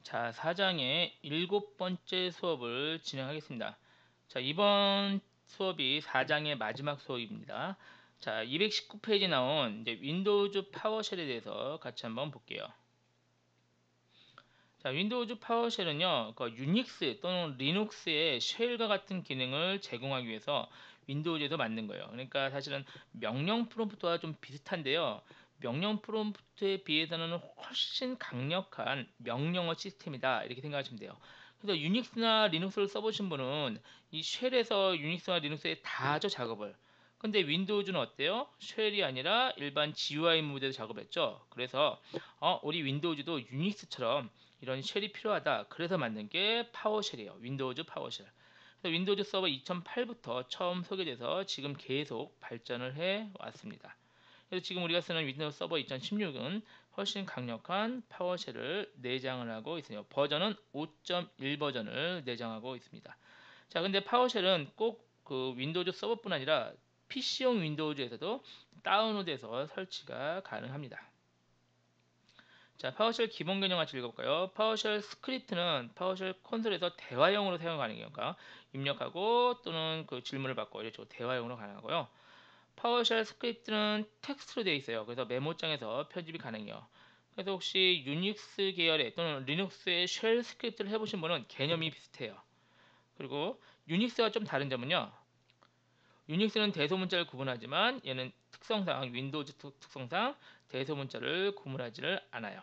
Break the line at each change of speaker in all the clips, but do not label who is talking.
자, 4장의 7번째 수업을 진행하겠습니다. 자, 이번 수업이 4장의 마지막 수업입니다. 자, 219페이지 나온 이제 윈도우즈 파워쉘에 대해서 같이 한번 볼게요. 자, 윈도우즈 파워쉘은요, 그 유닉스 또는 리눅스의 쉘과 같은 기능을 제공하기 위해서 윈도우즈에서 만든 거예요. 그러니까 사실은 명령 프롬프트와 좀 비슷한데요. 명령 프롬프트에 비해서는 훨씬 강력한 명령어 시스템이다, 이렇게 생각하시면 돼요. 그래서 유닉스나 리눅스를 써보신 분은 이 쉘에서 유닉스나 리눅스에 다 하죠, 작업을. 근데 윈도우즈는 어때요? 쉘이 아니라 일반 GUI 모드에서 작업했죠. 그래서 우리 윈도우즈도 유닉스처럼 이런 쉘이 필요하다. 그래서 만든 게 파워쉘이에요. 윈도우즈 파워쉘. 그래서 윈도우즈 서버 2008부터 처음 소개돼서 지금 계속 발전을 해 왔습니다. 그래서 지금 우리가 쓰는 윈도우즈 서버 2016은 훨씬 강력한 파워쉘을 내장을 하고 있어요. 버전은 5.1 버전을 내장하고 있습니다. 자, 근데 파워쉘은 꼭 그 윈도우즈 서버뿐 아니라 PC용 윈도우즈에서도 다운로드해서 설치가 가능합니다. 자, 파워쉘 기본 개념 같이 읽어볼까요? 파워쉘 스크립트는 파워쉘 콘솔에서 대화형으로 사용 가능해요. 그러니까 입력하고 또는 그 질문을 받고 이렇게 대화형으로 가능하고요. 파워쉘 스크립트는 텍스트로 되어 있어요. 그래서 메모장에서 편집이 가능해요. 그래서 혹시 유닉스 계열의 또는 리눅스의 쉘 스크립트를 해보신 분은 개념이 비슷해요. 그리고 유닉스와 좀 다른 점은요. 유닉스는 대소문자를 구분하지만 얘는 특성상 윈도우즈 특성상 대소문자를 구분하지를 않아요.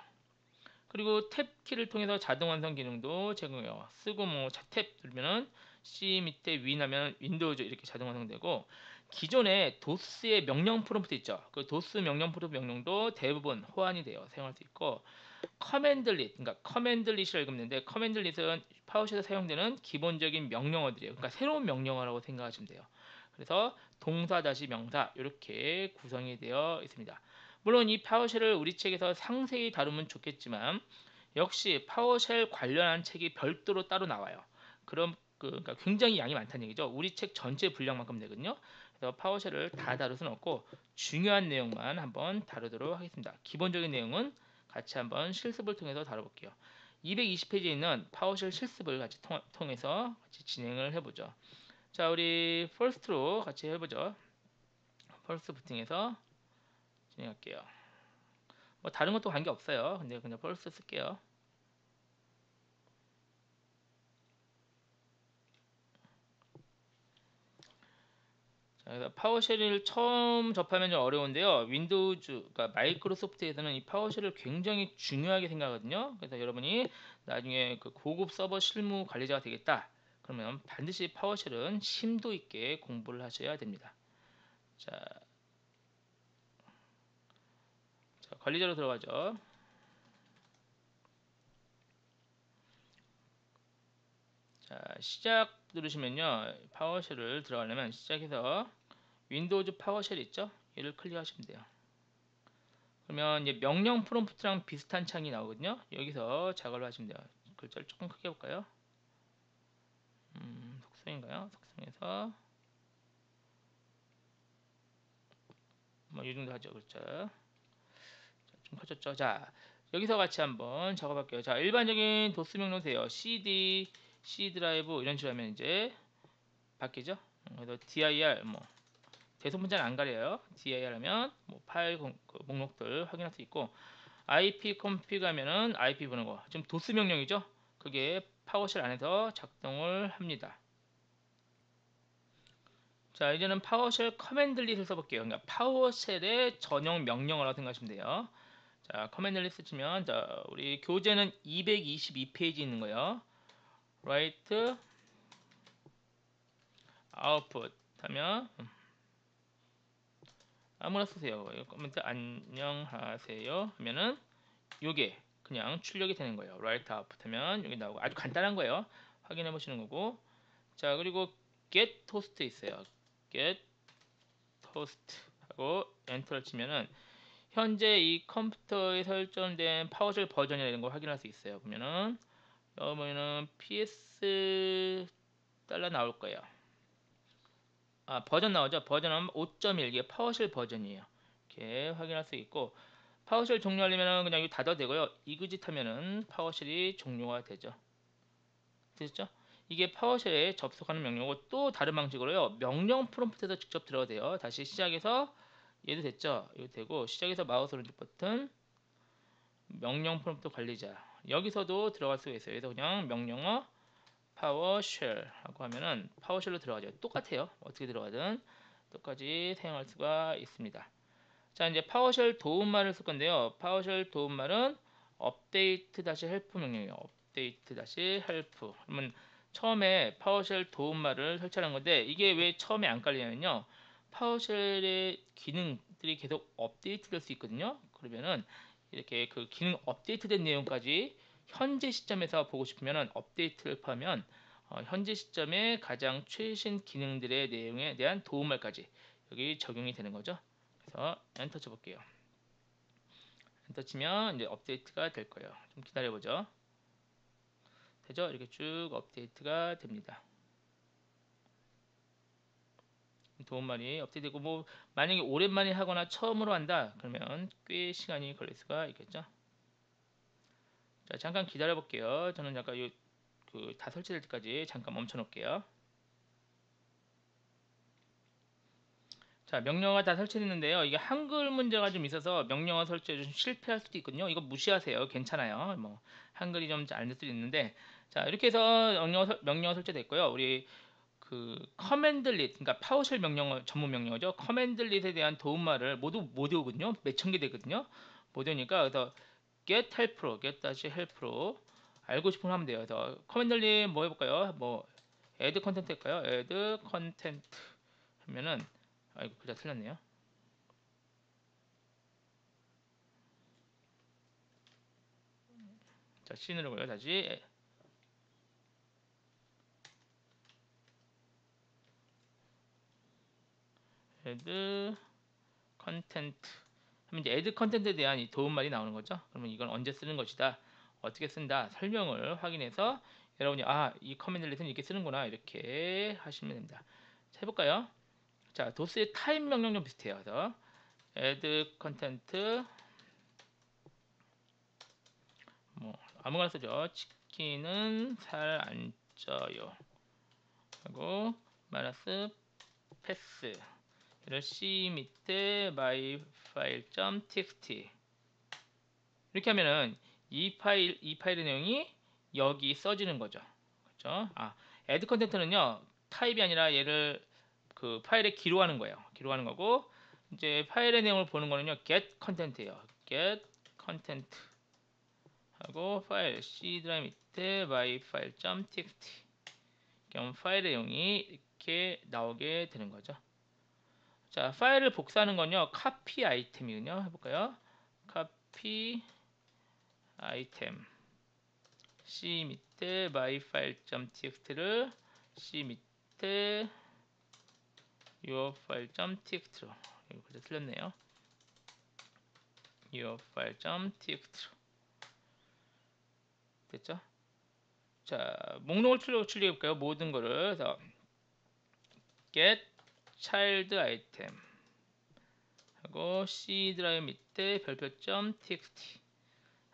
그리고 탭 키를 통해서 자동 완성 기능도 제공해요. 쓰고 뭐 탭 누르면은 C 밑에 윈 하면 윈도우즈 이렇게 자동 완성되고, 기존에 도스의 명령 프롬프트 있죠. 그 도스 명령 프롬프트 명령도 대부분 호환이 돼요. 사용할 수 있고, 커맨드릿, 그러니까 커맨드릿이라고 읽는데 커맨드릿은 파워쉘에서 사용되는 기본적인 명령어들이에요. 그러니까 새로운 명령어라고 생각하시면 돼요. 그래서 동사 다시 명사 이렇게 구성이 되어 있습니다. 물론 이 파워쉘을 우리 책에서 상세히 다루면 좋겠지만 역시 파워쉘 관련한 책이 별도로 따로 나와요. 그럼 그러니까 굉장히 양이 많다는 얘기죠. 우리 책 전체 분량만큼 되거든요. 그래서 파워쉘을 다 다룰 수는 없고 중요한 내용만 한번 다루도록 하겠습니다. 기본적인 내용은 같이 한번 실습을 통해서 다뤄볼게요. 220페이지에 있는 파워쉘 실습을 같이 통해서 같이 진행을 해보죠. 자, 우리 퍼스트로 같이 해보죠. 퍼스트 부팅해서 진행할게요. 뭐 다른 것도 관계 없어요. 근데 그냥 퍼스트 쓸게요. 자, 그래서 파워쉘을 처음 접하면 좀 어려운데요. 윈도우즈, 그러니까 마이크로소프트에서는 이 파워쉘을 굉장히 중요하게 생각하거든요. 그래서 여러분이 나중에 그 고급 서버 실무 관리자가 되겠다. 그러면 반드시 파워쉘은 심도 있게 공부를 하셔야 됩니다. 자, 관리자로 들어가죠. 자, 시작 누르시면요. 파워쉘을 들어가려면 시작해서 윈도우즈 파워쉘 있죠? 얘를 클릭하시면 돼요. 그러면 이제 명령 프롬프트랑 비슷한 창이 나오거든요. 여기서 작업을 하시면 돼요. 글자를 조금 크게 해볼까요? 속성인가요? 속성에서 뭐 이 정도 하죠. 글자. 자, 좀 커졌죠. 자, 여기서 같이 한번 작업할게요. 자, 일반적인 도스 명령세요. CD, C 드라이브 이런 식으로 하면 이제 바뀌죠. 그래서 dir 뭐 대소문자는 안 가려요. dir 하면 뭐 파일 그 목록들 확인할 수 있고, IP config 하면은 IP 보는 거. 지금 도스 명령이죠. 그게 파워쉘 안에서 작동을 합니다. 자, 이제는 파워쉘 커맨드릿을 써볼게요. 그러니까 파워쉘의 전용 명령어라고 생각하시면 돼요. 자, 커맨드릿 쓰시면 자, 우리 교재는 222페이지 있는 거예요. write output 하면 아무나 쓰세요. 코멘트 안녕하세요 하면은 요게 그냥 출력이 되는 거예요. write output 하면 여기 나오고 아주 간단한 거예요. 확인해 보시는 거고. 자, 그리고 get toast 있어요. get toast 하고 엔터를 치면은 현재 이 컴퓨터에 설정된 파워쉘 버전이라는 걸 확인할 수 있어요. 보면은 여기 보면은 PS 달러 나올 거예요. 버전 나오죠. 버전은 5.1, 이게 파워쉘 버전이에요. 이렇게 확인할 수 있고, 파워쉘 종료하려면 그냥 이거 닫아도 되고요. 이그짓 하면은 파워쉘이 종료가 되죠. 됐죠? 이게 파워쉘에 접속하는 명령이고 또 다른 방식으로요. 명령 프롬프트에서 직접 들어가도 돼요. 다시 시작해서 얘도 됐죠? 이거 되고 시작해서 마우스 오른쪽 버튼 명령 프롬프트 관리자 여기서도 들어갈 수가 있어요. 그래서 그냥 명령어 파워쉘 하고 하면은 파워쉘로 들어가죠. 똑같아요. 어떻게 들어가든 똑같이 사용할 수가 있습니다. 자, 이제 파워쉘 도움말을 쓸 건데요. 파워쉘 도움말은 업데이트 다시 헬프 명령이에요. 업데이트 다시 헬프. 그러면 처음에 파워쉘 도움말을 설치하는 건데 이게 왜 처음에 안 깔리냐면요. 파워쉘의 기능들이 계속 업데이트 될 수 있거든요. 그러면은 이렇게 그 기능 업데이트된 내용까지 현재 시점에서 보고 싶으면은 업데이트를 하면 현재 시점에 가장 최신 기능들의 내용에 대한 도움말까지 여기 적용이 되는 거죠. 그래서 엔터 쳐볼게요. 엔터 치면 이제 업데이트가 될 거예요. 좀 기다려보죠. 되죠? 이렇게 쭉 업데이트가 됩니다. 도움말이 업데이트되고 뭐 만약에 오랜만에 하거나 처음으로 한다 그러면 꽤 시간이 걸릴 수가 있겠죠. 자, 잠깐 기다려 볼게요. 저는 잠깐 다 설치될 때까지 잠깐 멈춰 놓을게요. 자, 명령어가 다 설치됐는데요. 이게 한글 문제가 좀 있어서 명령어 설치에 좀 실패할 수도 있거든요. 이거 무시하세요. 괜찮아요. 뭐 한글이 좀 안 될 수도 있는데 자, 이렇게 해서 명령어 설치됐고요. 우리 그 커맨드 릿, 그러니까 파워쉘 명령어 전문 명령어죠. 커맨드 릿에 대한 도움말을 모두 못 외우거든요. 몇천 개 되거든요. 못 외우니까 그래서 get help로, get 다시 help로 알고 싶으면 하면 돼요. 그래서 커맨드 릿 뭐 해볼까요? 뭐 add content 할까요? add content 하면은 아이고 글자 틀렸네요. 자, C 누르고요. 다시 add content 하면 이제 add content에 대한 이 도움말이 나오는 거죠. 그러면 이건 언제 쓰는 것이다. 어떻게 쓴다. 설명을 확인해서 여러분이 이 커맨드 릿은 이렇게 쓰는구나. 이렇게 하시면 됩니다. 자, 해볼까요? 자, 도스의 타입 명령 좀 비슷해요. 그래서 add content 뭐 아무거나 쓰죠. 치킨은 살 안 쪄요. 하고 마이너스 패스 이를 C 밑에 my file.txt 이렇게 하면은 이 파일의 내용이 여기 써지는 거죠. 그렇죠? add content는요 타입이 아니라 얘를 그 파일에 기록하는 거예요. 기록하는 거고 이제 파일의 내용을 보는 거는요 get content예요. get content 하고 파일 C 드라이브 밑에 my file.txt 그럼 파일의 내용이 이렇게 나오게 되는 거죠. 자, 파일을 복사하는 건요 copy 아이템이군요. 해볼까요? copy 아이템 C 밑에 myfile.txt를 C 밑에 yourfile.txt로 이거 글자 틀렸네요. yourfile.txt로 됐죠? 자, 목록을 출력해 볼까요? 모든 거를 그래서 get child item 하고 C 드라이브 밑에 별표.txt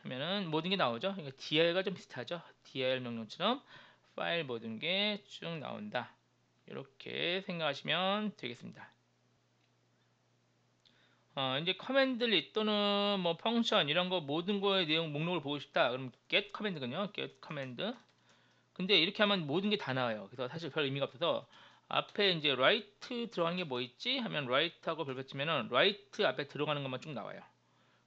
하면은 모든 게 나오죠. 이거 dir가 좀 비슷하죠. dir 명령처럼 파일 모든 게 쭉 나온다. 이렇게 생각하시면 되겠습니다. 이제 커맨드 릿 또는 뭐 펑션 이런 거 모든 거의 내용 목록을 보고 싶다. 그럼 get 커맨드군요. get 커맨드. 근데 이렇게 하면 모든 게 다 나와요. 그래서 사실 별 의미가 없어서 앞에 이제 write 들어가는 게 뭐 있지? 하면 write하고 별표 치면은 write 앞에 들어가는 것만 쭉 나와요.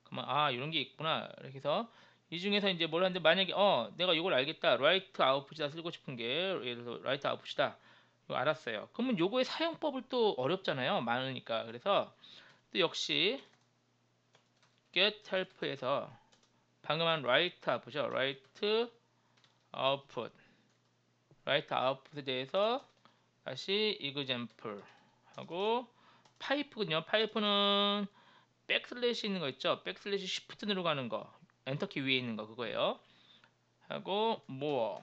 그러면 이런 게 있구나. 이렇게 해서 이 중에서 이제 뭘 하는데 만약에 내가 이걸 알겠다. write output이다 쓰고 싶은 게 예를 들어서 write output이다. 이거 알았어요. 그러면 요거의 사용법을 또 어렵잖아요. 많으니까. 그래서 또 역시 get help에서 방금 한 write output이죠. write output에 대해서 다시 example 하고 파이프군요. 파이프는 백슬래시 있는 거 있죠. 백슬래시 쉬프트 누르가는 거 엔터키 위에 있는 거 그거예요. 하고 more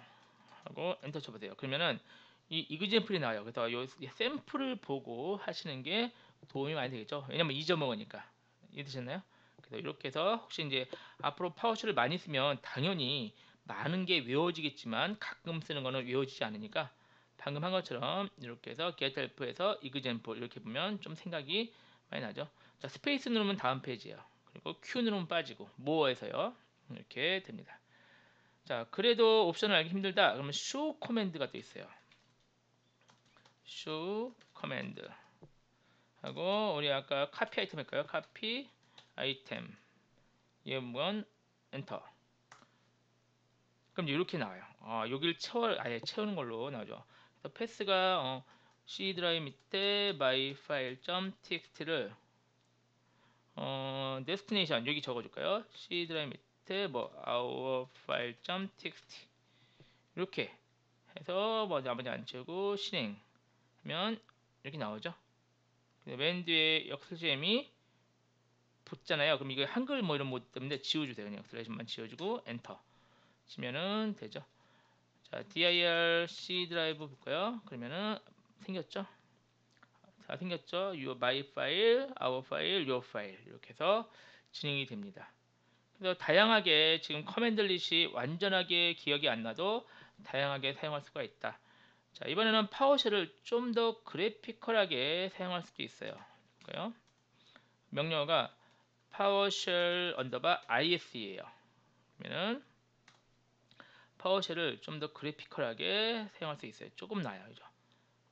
하고 엔터 쳐보세요. 그러면은 이 example이 나와요. 그래서 이 샘플을 보고 하시는 게 도움이 많이 되겠죠. 왜냐면 잊어먹으니까. 이해되셨나요? 그래서 이렇게 해서 혹시 이제 앞으로 파워쉘을 많이 쓰면 당연히 많은 게 외워지겠지만 가끔 쓰는 거는 외워지지 않으니까 방금 한 것처럼 이렇게 해서 get help에서 example 이렇게 보면 좀 생각이 많이 나죠. 자, 스페이스 누르면 다음 페이지예요. 그리고 Q 누르면 빠지고 more에서요. 이렇게 됩니다. 자, 그래도 옵션을 알기 힘들다. 그러면 show command가 또 있어요. show command 하고 우리 아까 copy 아이템 할까요? copy 아이템 이건 엔터. 그럼 이렇게 나와요. 여기를 아예 채우는 걸로 나오죠. 그래서 패스가 C 드라이브 밑에 my file.txt를 destination 여기 적어줄까요? C 드라이브 밑에 뭐 our file.txt 이렇게 해서 뭐 나머지 안 채우고 실행하면 이렇게 나오죠. 맨 뒤에 역슬잼이 붙잖아요. 그럼 이거 한글 뭐 이런 뭐 때문에 지워주세요. 그냥 슬래시만 지워주고 엔터 치면은 되죠. 자, dir c 드라이브 볼까요? 그러면은 생겼죠? 다 생겼죠? your my file, our file, your file 이렇게 해서 진행이 됩니다. 그래서 다양하게 지금 커맨들릿이 완전하게 기억이 안 나도 다양하게 사용할 수가 있다. 자, 이번에는 파워쉘을 좀 더 그래피컬하게 사용할 수도 있어요. 볼까요? 명령어가 파워쉘 언더바 is예요. 그러면은 파워쉘을 좀 더 그래피컬하게 사용할 수 있어요. 조금 나아요. 그죠?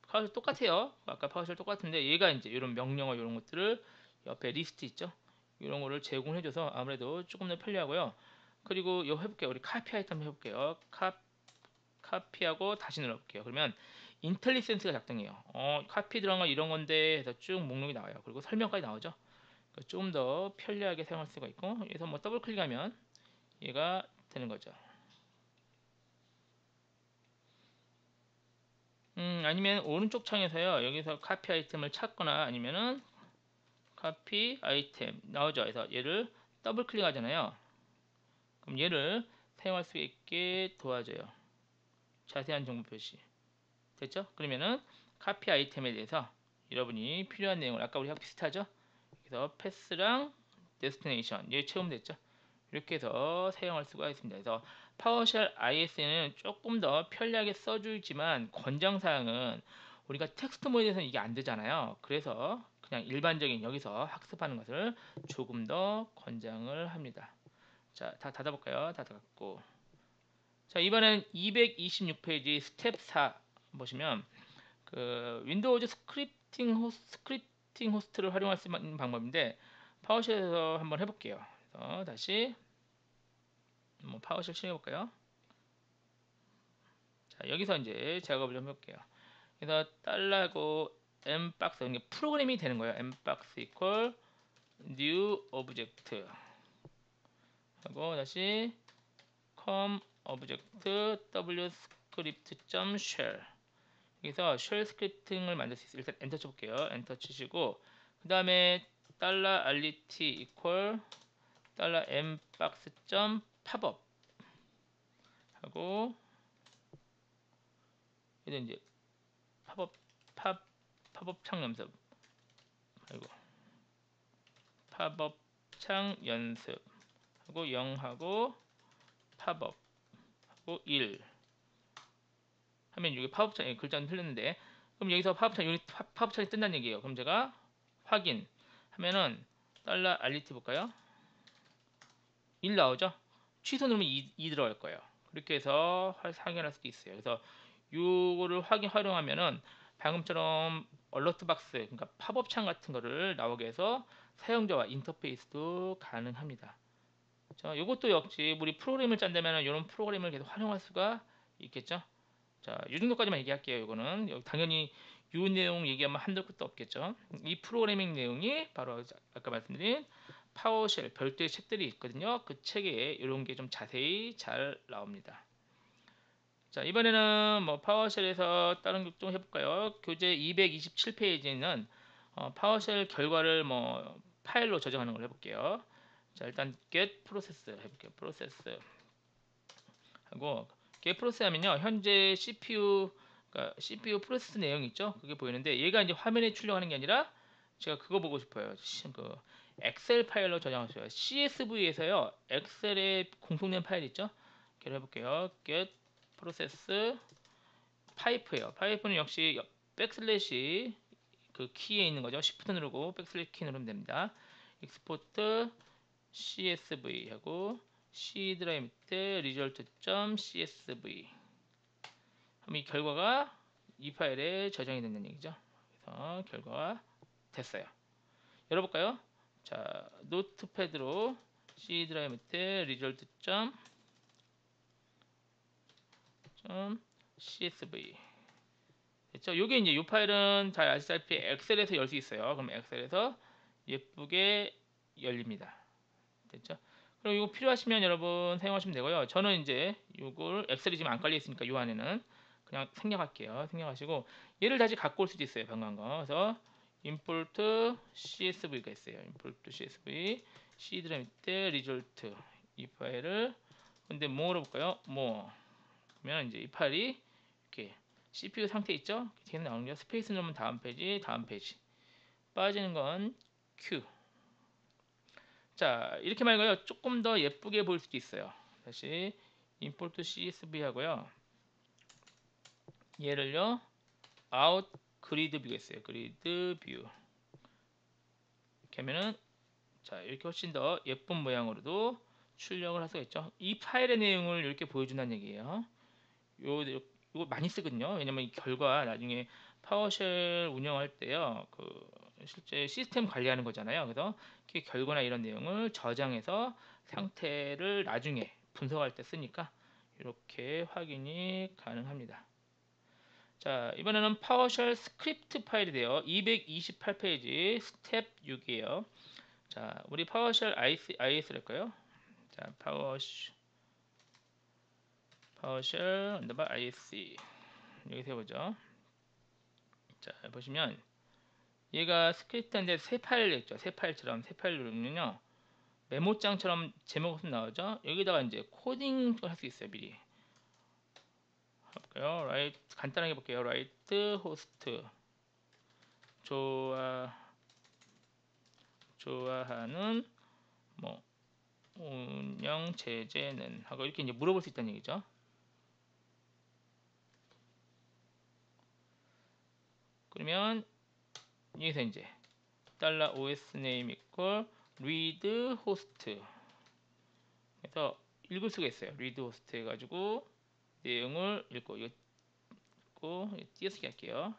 파워쉘 똑같아요. 아까 파워쉘 똑같은데 얘가 이제 이런 명령어 이런 것들을 옆에 리스트 있죠? 이런 거를 제공해줘서 아무래도 조금 더 편리하고요. 그리고 이거 해볼게요. 우리 카피 아이템 해볼게요. 카피하고 다시 눌러볼게요. 그러면 인텔리센스가 작동해요. 카피 들어간 거 이런 건데 해서 쭉 목록이 나와요. 그리고 설명까지 나오죠. 좀 더 편리하게 사용할 수가 있고 여기서 뭐 더블 클릭하면 얘가 되는 거죠. 아니면 오른쪽 창에서요. 여기서 카피 아이템을 찾거나 아니면은 카피 아이템 나오죠. 그래서 얘를 더블 클릭하잖아요. 그럼 얘를 사용할 수 있게 도와줘요. 자세한 정보 표시. 됐죠? 그러면은 카피 아이템에 대해서 여러분이 필요한 내용을 아까 우리가 비슷하죠? 그래서 패스랑 데스티네이션 얘 채우면 됐죠? 이렇게 해서 사용할 수가 있습니다. 그래서 파워쉘 IS는 조금 더 편리하게 써주지만 권장사항은 우리가 텍스트 모드에서는 이게 안 되잖아요. 그래서 그냥 일반적인 여기서 학습하는 것을 조금 더 권장을 합니다. 자, 다 닫아볼까요? 다 닫았고. 자, 이번엔 226페이지 스텝 4 보시면 그 윈도우즈 스크립팅 호스트를 활용할 수 있는 방법인데 파워쉘에서 한번 해볼게요. 그래서 다시 파워쉘 실행해볼까요? 자, 여기서 이제 작업을 좀 해볼게요. 그래서 달러고 m박스 이게 프로그램이 되는 거예요. m박스 equal new object 하고 다시 com object w script.shell 여기서 쉘 스크립팅을 만들 수 있어요. 일단 엔터 쳐볼게요. 엔터 치시고 그 다음에 $ret equal $mbox.pop 하고 이제 팝업 팝업 창 연습 아이고 팝업 창 연습 하고 0하고 팝업 하고 1 하면 여기 팝업 창 글자는 틀렸는데 그럼 여기서 팝업 창이 뜬다는 얘기예요. 그럼 제가 확인 하면은 $ret 볼까요? 1 나오죠? 취소 누르면 2 들어갈 거예요. 그렇게 해서 확인할 수도 있어요. 그래서 요거를 활용하면은 방금처럼 얼러트 박스, 그러니까 팝업 창 같은 거를 나오게 해서 사용자와 인터페이스도 가능합니다. 자, 요것도 역시 우리 프로그램을 짠다면 이런 프로그램을 계속 활용할 수가 있겠죠. 자, 이 정도까지만 얘기할게요. 이거는 당연히 이 내용 얘기하면 한도 끝도 없겠죠. 이 프로그래밍 내용이 바로 아까 말씀드린 파워쉘 별도의 책들이 있거든요. 그 책에 이런 게 좀 자세히 잘 나옵니다. 자, 이번에는 뭐 파워쉘에서 다른 것 좀 해볼까요? 교재 227페이지는 파워쉘 결과를 뭐 파일로 저장하는 걸 해볼게요. 자, 일단 get process 해볼게요. process 하고 get process 하면요, 현재 CPU 그러니까 CPU 프로세스 내용 있죠? 그게 보이는데 얘가 이제 화면에 출력하는 게 아니라 제가 그거 보고 싶어요. 그 엑셀 파일로 저장하세요. CSV에서요. 엑셀에 공통된 파일 있죠? 이렇게 해볼게요. get process 파이프예요. 파이프는 역시 백슬래시 그 키에 있는 거죠. Shift 누르고 백슬래시 키 누르면 됩니다. export CSV 하고 C 드라이브 밑에 result.csv 그럼 이 결과가 이 파일에 저장이 된다는 얘기죠. 그래서 결과가 됐어요. 열어볼까요? 자, 노트패드로 C 드라이브 밑에 result.csv 됐죠? 요게 이제 이 파일은 잘 아시다시피 엑셀에서 열 수 있어요. 그럼 엑셀에서 예쁘게 열립니다. 됐죠? 그럼 이거 필요하시면 여러분 사용하시면 되고요. 저는 이제 이걸 엑셀이 지금 안 깔려 있으니까 이 안에는 그냥 생략할게요. 생략하시고 얘를 다시 갖고 올 수도 있어요. 방금 거. 그래서 import csv가 있어요. import csv c 드라이브 밑에 result 이 파일을 근데 뭐로 볼까요? 뭐 그러면 이제 이 파일이 이렇게 CPU 상태 있죠? 뒤에 나오는 게 스페이스 누르면 다음 페이지 빠지는 건 Q 자 이렇게 말고요 조금 더 예쁘게 보일 수도 있어요. 다시 import csv 하고요 얘를요 out grid 뷰가 있어요. grid view 이렇게 하면은 자 이렇게 훨씬 더 예쁜 모양으로도 출력을 할 수가 있죠. 이 파일의 내용을 이렇게 보여준다는 얘기예요. 이거 많이 쓰거든요. 왜냐면 이 결과 나중에 파워쉘 운영할 때요 실제 시스템 관리하는 거잖아요. 그래서 그 결과나 이런 내용을 저장해서 상태를 나중에 분석할 때 쓰니까 이렇게 확인이 가능합니다. 자, 이번에는 파워쉘 스크립트 파일이 돼요. 228페이지 스텝 6이에요. 자, 우리 파워쉘 IS랄까요? 자, 파워쉘 언더바 ISC 여기서 해보죠. 자, 보시면 얘가 스크립트인데 새 파일 있죠. 새 파일처럼 새 파일 누르면요. 메모장처럼 제목 없으면 나오죠. 여기다가 이제 코딩 할 수 있어요. 미리 볼까요? 간단하게 볼게요. write host 좋아하는 뭐 운영 제재는 하고 이렇게 이제 물어볼 수 있다는 얘기죠. 그러면 여기서 이제 $os name equal read host 그래서 읽을 수가 있어요. read host 해가지고 내용을 읽고 띄어쓰기 할게요.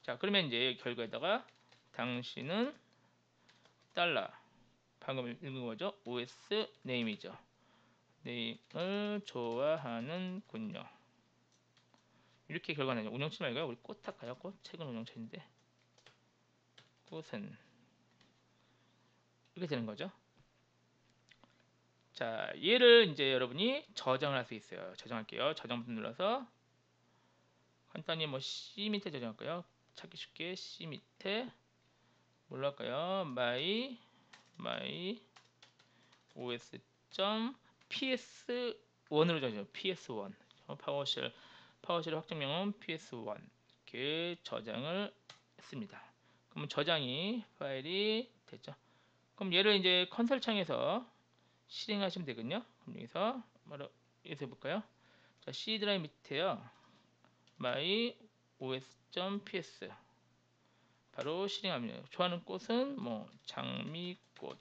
자 그러면 이제 결과에다가 당신은 달러 방금 읽은 거죠. os name이죠. 네임을 좋아하는군요. 이렇게 결과 나죠. 운영체 말고요. 우리 꽃 할까요? 꽃 최근 운영체인데 꽃은 이렇게 되는 거죠. 자 얘를 이제 여러분이 저장을 할 수 있어요. 저장할게요. 저장 버튼 눌러서 간단히 뭐 C 밑에 저장할까요? 찾기 쉽게 C 밑에 뭘로 할까요? my os.ps1으로 저장 ps1 파워쉘 확정명은 ps1 이렇게 저장을 했습니다. 그럼 저장이 파일이 됐죠. 그럼 얘를 이제 컨솔 창에서 실행하시면 되거든요. 그럼 여기서 바로 여기서 해볼까요? 자, C 드라이브 밑에요. my os.ps 바로 실행합니다. 좋아하는 꽃은 뭐 장미꽃.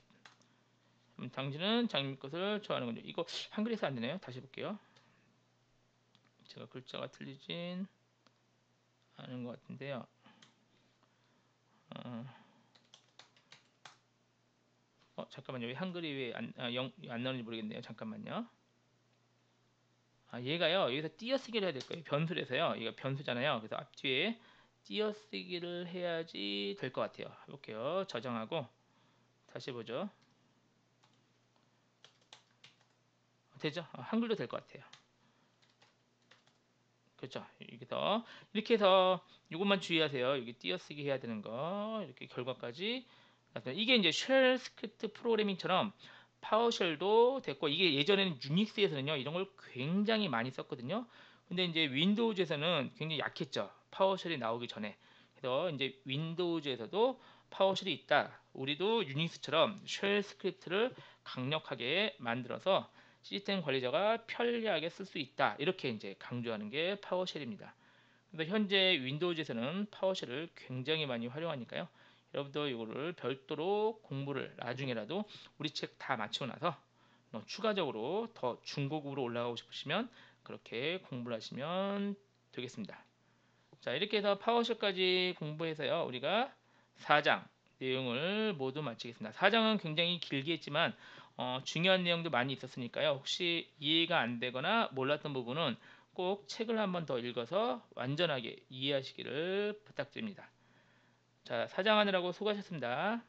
당신은 장미꽃을 좋아하는군요. 이거 한글에서 안 되네요. 다시 해볼게요. 제가 글자가 틀리진 않은 것 같은데요. 잠깐만요. 왜 한글이 왜 안 나오는지 모르겠네요. 잠깐만요. 얘가요. 여기서 띄어쓰기를 해야 될 거예요. 변수를 해서요. 얘가 변수잖아요. 그래서 앞뒤에 띄어쓰기를 해야지 될 것 같아요. 해볼게요. 저장하고 다시 해보죠. 되죠? 한글도 될 것 같아요. 그렇죠. 여기서 이렇게 해서 이것만 주의하세요. 여기 띄어쓰기 해야 되는 거 이렇게 결과까지 이게 이제 쉘 스크립트 프로그래밍처럼 파워쉘도 됐고 이게 예전에는 유닉스에서는요 이런 걸 굉장히 많이 썼거든요. 근데 이제 윈도우즈에서는 굉장히 약했죠. 파워쉘이 나오기 전에. 그래서 그래서 이제 윈도우즈에서도 파워쉘이 있다. 우리도 유닉스처럼 쉘 스크립트를 강력하게 만들어서 시스템 관리자가 편리하게 쓸 수 있다. 이렇게 이제 강조하는 게 파워쉘입니다. 그래서 현재 윈도우즈에서는 파워쉘을 굉장히 많이 활용하니까요. 여러분도 이거를 별도로 공부를 나중에라도 우리 책 다 마치고 나서 추가적으로 더 중고급으로 올라가고 싶으시면 그렇게 공부를 하시면 되겠습니다. 자, 이렇게 해서 파워쉘까지 공부해서요. 우리가 4장 내용을 모두 마치겠습니다. 4장은 굉장히 길게 했지만 중요한 내용도 많이 있었으니까요. 혹시 이해가 안 되거나 몰랐던 부분은 꼭 책을 한번 더 읽어서 완전하게 이해하시기를 부탁드립니다. 자, 4장 하느라고 수고하셨습니다.